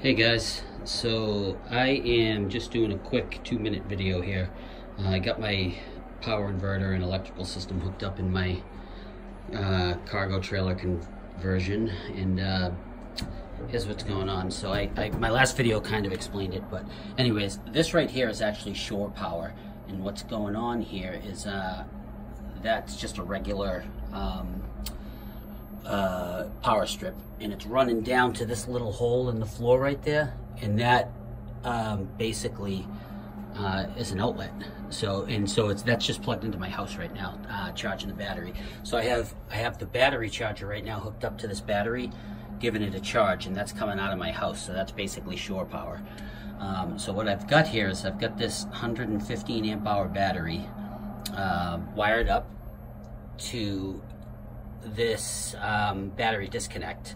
Hey guys, so I am just doing a quick 2-minute video here. I got my power inverter and electrical system hooked up in my cargo trailer conversion, and here's what's going on. So my last video kind of explained it, but anyways, this right here is actually shore power, and what's going on here is that's just a regular power strip, and it's running down to this little hole in the floor right there, and that basically is an outlet. So that's just plugged into my house right now, charging the battery. So I have the battery charger right now hooked up to this battery, giving it a charge, and that's coming out of my house. So that's basically shore power. So what I've got here is I've got this 115 amp hour battery wired up to this battery disconnect.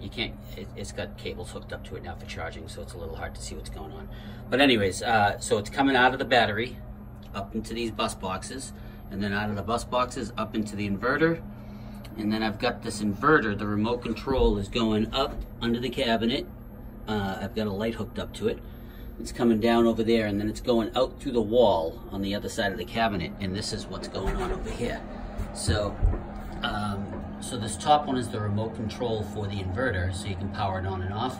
You can't, it's got cables hooked up to it now for charging, so it's a little hard to see what's going on. But anyways, so it's coming out of the battery up into these bus boxes, and then out of the bus boxes up into the inverter. And then I've got this inverter, the remote control is going up under the cabinet. I've got a light hooked up to it. It's coming down over there, and then it's going out through the wall on the other side of the cabinet, and this is what's going on over here. So so this top one is the remote control for the inverter, so you can power it on and off.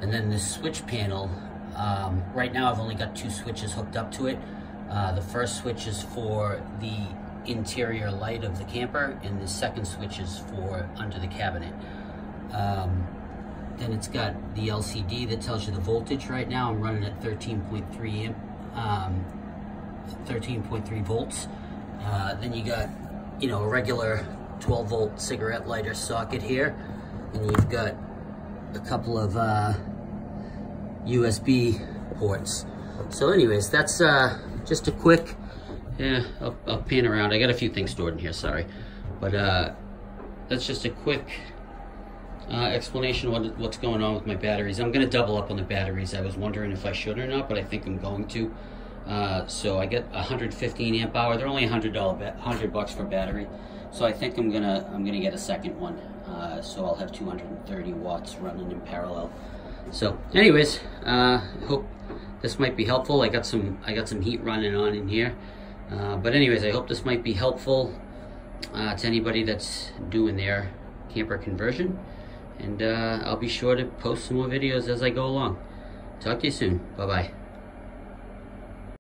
And then this switch panel, right now I've only got 2 switches hooked up to it. The first switch is for the interior light of the camper, and the second switch is for under the cabinet. Then it's got the LCD that tells you the voltage. Right now I'm running at 13.3 volts. Then you got, you know, a regular 12 volt cigarette lighter socket here, and you've got a couple of USB ports. So anyways, that's just a quick, I'll pan around. I got a few things stored in here, sorry, but that's just a quick explanation of what's going on with my batteries. I'm gonna double up on the batteries. I was wondering if I should or not, but I think I'm going to. So I get 115 amp hour. They're only $100 for battery. So I think I'm gonna get a second one. So I'll have 230 watts running in parallel. So anyways, hope this might be helpful. I got some heat running on in here. But anyways, I hope this might be helpful to anybody that's doing their camper conversion. And I'll be sure to post some more videos as I go along. Talk to you soon. Bye-bye.